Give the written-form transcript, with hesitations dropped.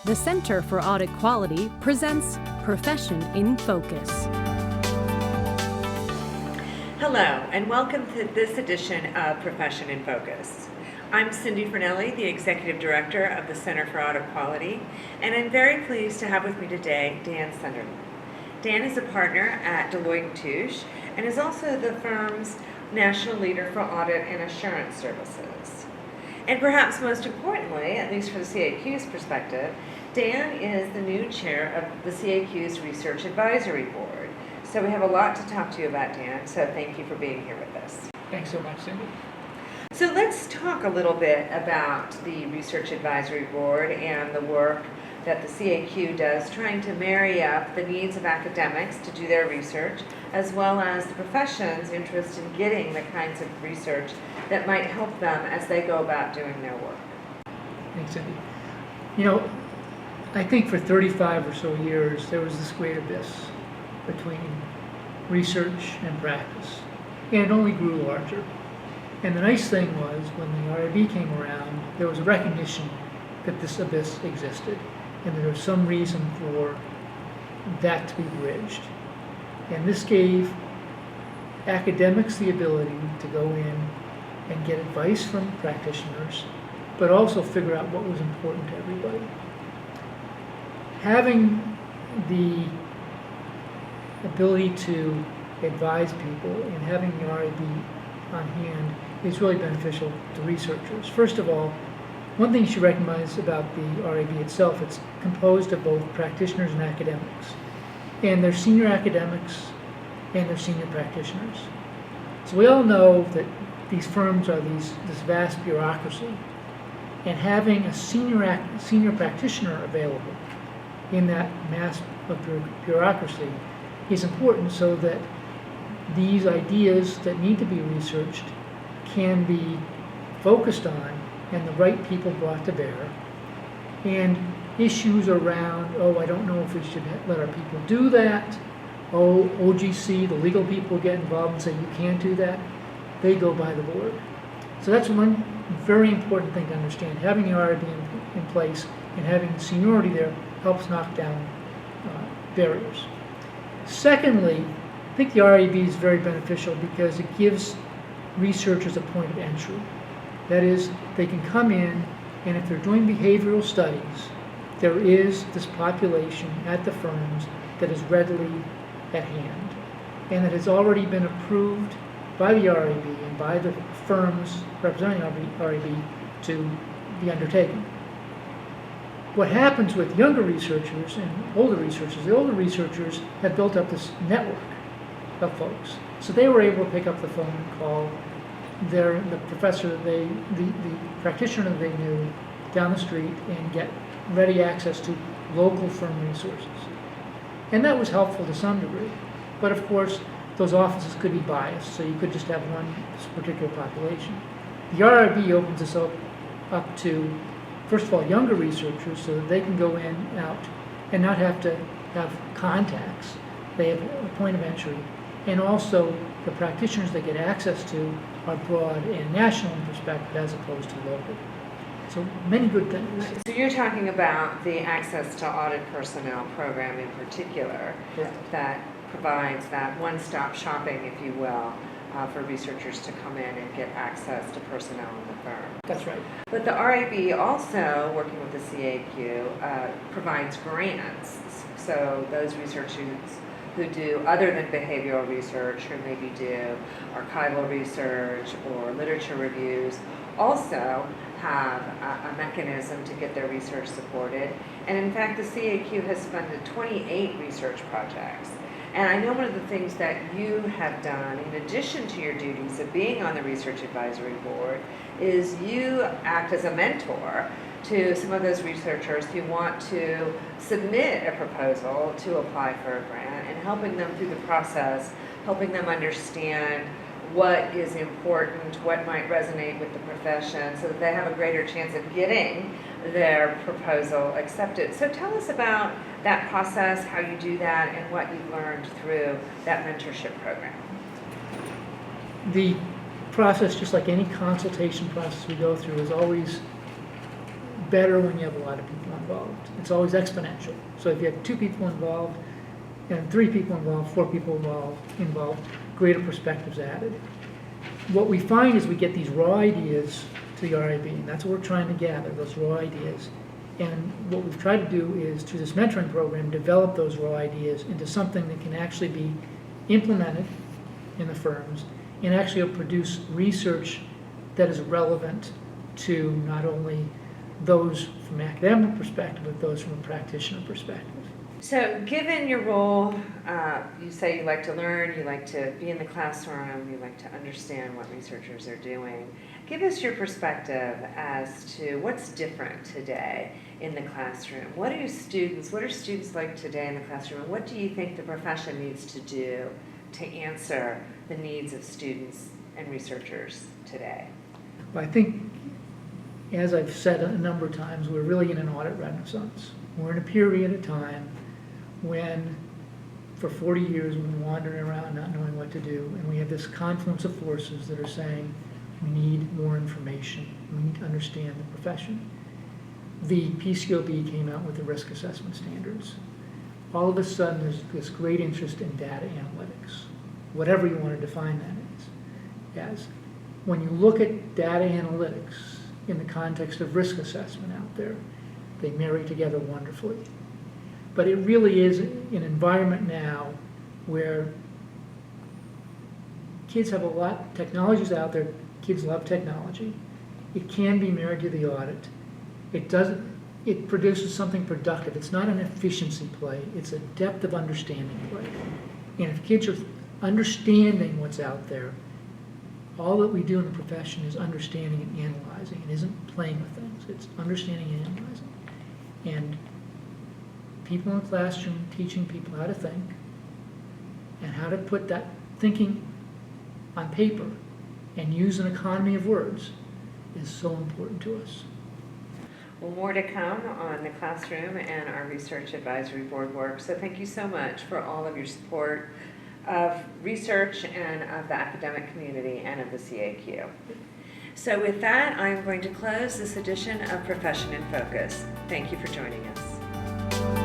The Center for Audit Quality presents Profession in Focus. Hello, and welcome to this edition of Profession in Focus. I'm Cindy Fernelli, the Executive Director of the Center for Audit Quality, and I'm very pleased to have with me today Dan Sunderland. Dan is a partner at Deloitte Touche and is also the firm's National Leader for Audit and Assurance Services. And perhaps most importantly, at least for the CAQ's perspective, Dan is the new chair of the CAQ's Research Advisory Board. So we have a lot to talk to you about, Dan, so thank you for being here with us. Thanks so much, Cindy. So let's talk a little bit about the Research Advisory Board and the work that the CAQ does trying to marry up the needs of academics to do their research, as well as the profession's interest in getting the kinds of research that might help them as they go about doing their work. Thanks, Cindy. You know, I think for 35 or so years, there was this great abyss between research and practice, and it only grew larger. And the nice thing was, when the RIB came around, there was a recognition that this abyss existed, and there was some reason for that to be bridged. And this gave academics the ability to go in and get advice from practitioners, but also figure out what was important to everybody. Having the ability to advise people and having the RIB on hand is really beneficial to researchers. First of all, one thing you should recognize about the RIB itself, it's composed of both practitioners and academics. And they're senior academics and they're senior practitioners. So we all know that these firms are this vast bureaucracy, and having a senior practitioner available in that mass of bureaucracy is important so that these ideas that need to be researched can be focused on and the right people brought to bear. And issues around, I don't know if we should let our people do that. OGC, the legal people get involved and say you can't do that. They go by the board. So that's one very important thing to understand. Having the RIB in place and having seniority there helps knock down barriers. Secondly, I think the RIB is very beneficial because it gives researchers a point of entry. That is, they can come in, and if they're doing behavioral studies, there is this population at the firms that is readily at hand, and that has already been approved by the RIB and by the firms representing RIB to be undertaken. What happens with younger researchers and older researchers, the older researchers have built up this network of folks. So they were able to pick up the phone and call the professor, the practitioner that they knew down the street and get ready access to local firm resources. And that was helpful to some degree. But of course, those offices could be biased, so you could just have one particular population. The RIB opens us up to, first of all, younger researchers so that they can go in and out and not have to have contacts. They have a point of entry. And also, the practitioners they get access to are broad and national in perspective as opposed to local. So many good things. So you're talking about the Access to Audit Personnel program in particular, that provides that one-stop shopping, if you will, for researchers to come in and get access to personnel in the firm. That's right. But the RIB also, working with the CAQ, provides grants. So those researchers who do other than behavioral research, who maybe do archival research or literature reviews, also have a mechanism to get their research supported. And in fact, the CAQ has funded 28 research projects. And I know one of the things that you have done, in addition to your duties of being on the Research Advisory Board, is you act as a mentor to some of those researchers who want to submit a proposal to apply for a grant, and helping them through the process, helping them understand what is important, what might resonate with the profession, so that they have a greater chance of getting their proposal accepted. So tell us about that process, how you do that, and what you've learned through that mentorship program. The process, just like any consultation process we go through, is always better when you have a lot of people involved. It's always exponential. So if you have 2 people involved, and 3 people involved, 4 people involved, greater perspectives added. What we find is we get these raw ideas to the RIB, and that's what we're trying to gather, those raw ideas. And what we've tried to do is, through this mentoring program, develop those raw ideas into something that can actually be implemented in the firms and actually produce research that is relevant to not only those from an academic perspective, but those from a practitioner perspective. So given your role, you say you like to learn, you like to be in the classroom, you like to understand what researchers are doing. Give us your perspective as to what's different today in the classroom. What are students like today in the classroom, and what do you think the profession needs to do to answer the needs of students and researchers today? Well, I think, as I've said a number of times, we're really in an audit renaissance. We're in a period of time when, for 40 years, we've been wandering around not knowing what to do, and we have this confluence of forces that are saying we need more information, we need to understand the profession. The PCOB came out with the risk assessment standards. All of a sudden, there's this great interest in data analytics, whatever you want to define that as. When you look at data analytics in the context of risk assessment out there, they marry together wonderfully. But it really is an environment now where kids have a lot, technology's out there, kids love technology. It can be married to the audit. It produces something productive. It's not an efficiency play, it's a depth of understanding play. And if kids are understanding what's out there, all that we do in the profession is understanding and analyzing. It isn't playing with things, it's understanding and analyzing. And people in the classroom teaching people how to think and how to put that thinking on paper and use an economy of words is so important to us. Well, more to come on the classroom and our research advisory board work. So thank you so much for all of your support of research and of the academic community and of the CAQ. So with that, I'm going to close this edition of Profession in Focus. Thank you for joining us.